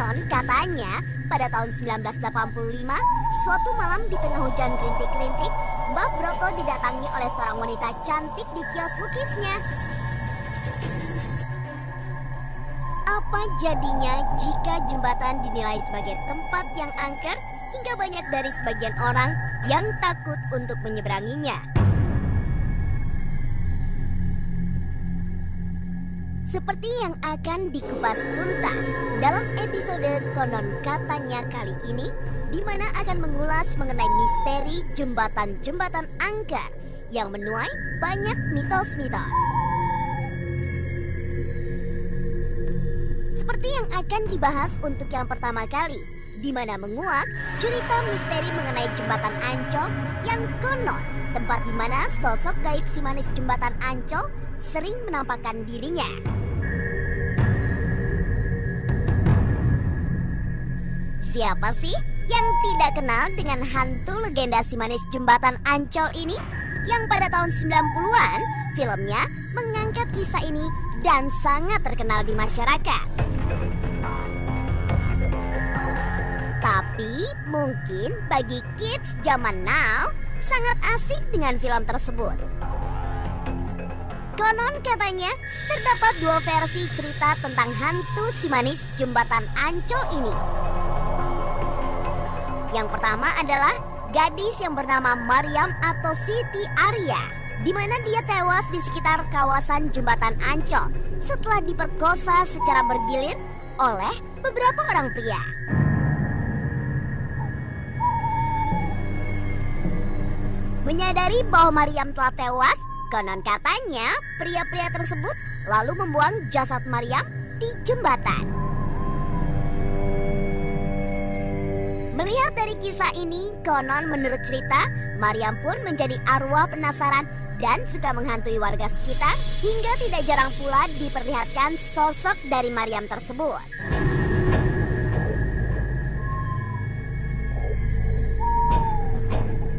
Konon katanya pada tahun 1985, suatu malam di tengah hujan rintik-rintik, Mbah Broto didatangi oleh seorang wanita cantik di kios lukisnya. Apa jadinya jika jembatan dinilai sebagai tempat yang angker hingga banyak dari sebagian orang yang takut untuk menyeberanginya? Seperti yang akan dikupas tuntas dalam episode Konon Katanya kali ini, di mana akan mengulas mengenai misteri jembatan-jembatan angker yang menuai banyak mitos-mitos. Seperti yang akan dibahas untuk yang pertama kali, di mana menguak cerita misteri mengenai jembatan Ancol yang konon tempat di mana sosok gaib si manis jembatan Ancol sering menampakkan dirinya. Siapa sih yang tidak kenal dengan hantu legenda si manis jembatan Ancol ini? Yang pada tahun 90-an filmnya mengangkat kisah ini dan sangat terkenal di masyarakat. Tapi mungkin bagi kids zaman now sangat asik dengan film tersebut. Konon katanya terdapat dua versi cerita tentang hantu si manis jembatan Ancol ini. Yang pertama adalah gadis yang bernama Maryam atau Siti Arya, di mana dia tewas di sekitar kawasan jembatan Ancol setelah diperkosa secara bergilir oleh beberapa orang pria. Menyadari bahwa Maryam telah tewas, konon katanya pria-pria tersebut lalu membuang jasad Maryam di jembatan. Melihat dari kisah ini, konon menurut cerita, Maryam pun menjadi arwah penasaran dan suka menghantui warga sekitar hingga tidak jarang pula diperlihatkan sosok dari Maryam tersebut.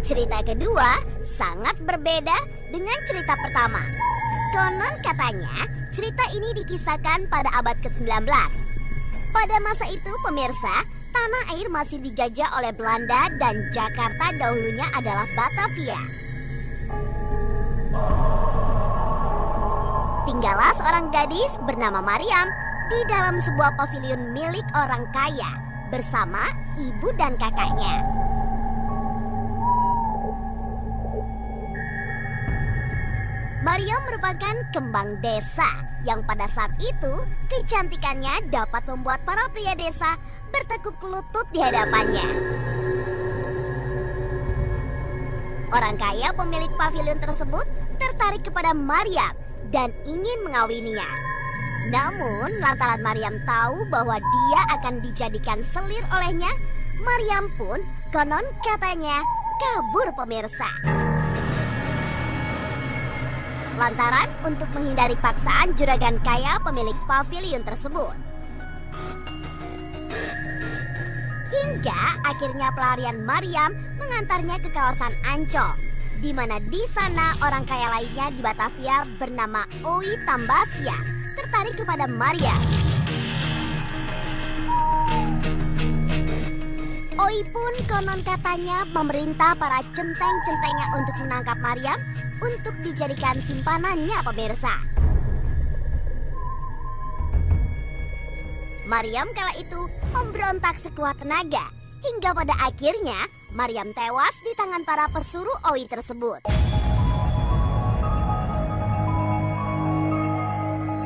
Cerita kedua sangat berbeda dengan cerita pertama. Konon katanya cerita ini dikisahkan pada abad ke-19. Pada masa itu pemirsa, tanah air masih dijajah oleh Belanda dan Jakarta dahulunya adalah Batavia. Tinggallah seorang gadis bernama Maryam di dalam sebuah pavilion milik orang kaya bersama ibu dan kakaknya. Maryam merupakan kembang desa yang pada saat itu kecantikannya dapat membuat para pria desa bertekuk lutut di hadapannya. Orang kaya pemilik pavilion tersebut tertarik kepada Maryam dan ingin mengawininya. Namun lantaran Maryam tahu bahwa dia akan dijadikan selir olehnya, Maryam pun konon katanya kabur pemirsa. Lantaran untuk menghindari paksaan juragan kaya pemilik pavilion tersebut. Hingga akhirnya pelarian Maryam mengantarnya ke kawasan Ancol, di mana di sana orang kaya lainnya di Batavia bernama Oi Tambasia tertarik kepada Maryam. Oi pun konon katanya memerintah para centeng-centengnya untuk menangkap Maryam untuk dijadikan simpanannya pemirsa. Maryam kala itu memberontak sekuat tenaga hingga pada akhirnya Maryam tewas di tangan para pesuruh Oi tersebut.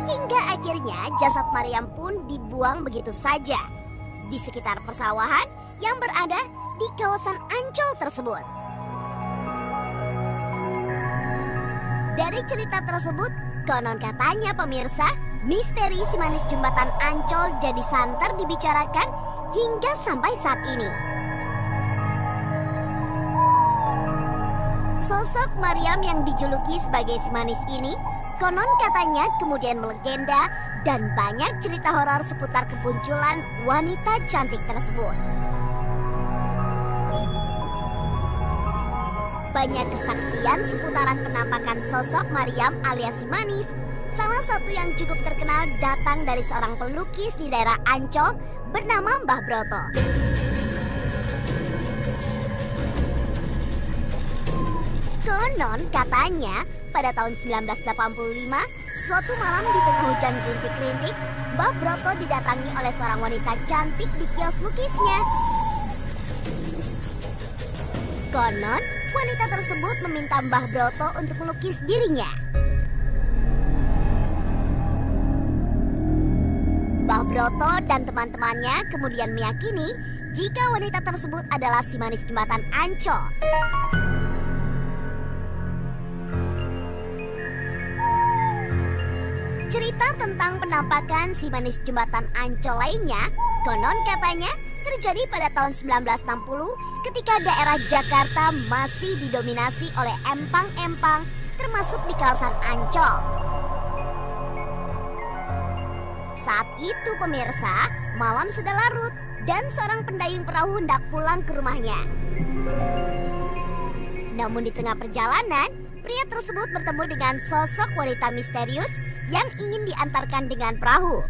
Hingga akhirnya jasad Maryam pun dibuang begitu saja di sekitar persawahan yang berada di kawasan Ancol tersebut. Dari cerita tersebut, konon katanya pemirsa, misteri si manis jembatan Ancol jadi santer dibicarakan hingga sampai saat ini. Sosok Maryam yang dijuluki sebagai si manis ini, konon katanya kemudian melegenda dan banyak cerita horor seputar kemunculan wanita cantik tersebut. Banyak kesaksian seputaran penampakan sosok Maryam alias si manis, Salah satu yang cukup terkenal datang dari seorang pelukis di daerah Ancol bernama Mbah Broto. Konon katanya pada tahun 1985, suatu malam di tengah hujan rintik-rintik, Mbah Broto didatangi oleh seorang wanita cantik di kios lukisnya. Konon, wanita tersebut meminta Mbah Broto untuk melukis dirinya. Mbah Broto dan teman-temannya kemudian meyakini jika wanita tersebut adalah si manis jembatan Ancol. Cerita tentang penampakan si manis jembatan Ancol lainnya, konon katanya terjadi pada tahun 1960 ketika daerah Jakarta masih didominasi oleh empang-empang termasuk di kawasan Ancol. Saat itu pemirsa, malam sudah larut dan seorang pendayung perahu hendak pulang ke rumahnya. Namun di tengah perjalanan, pria tersebut bertemu dengan sosok wanita misterius yang ingin diantarkan dengan perahu.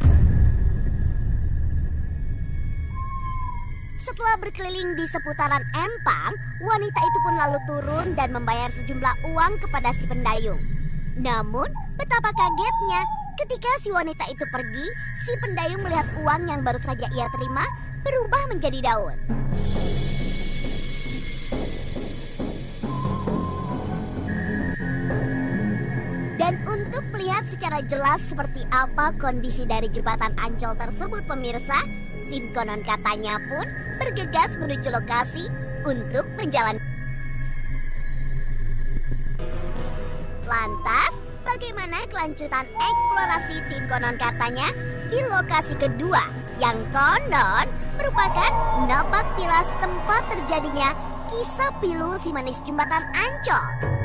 Setelah berkeliling di seputaran empang, wanita itu pun lalu turun dan membayar sejumlah uang kepada si pendayung. Namun, betapa kagetnya ketika si wanita itu pergi, si pendayung melihat uang yang baru saja ia terima berubah menjadi daun. Dan untuk melihat secara jelas seperti apa kondisi dari jembatan Ancol tersebut pemirsa, tim konon katanya pun bergegas menuju lokasi untuk menjalani. Lantas, bagaimana kelanjutan eksplorasi tim konon katanya di lokasi kedua yang konon merupakan napak tilas tempat terjadinya kisah pilu si manis jembatan Ancol?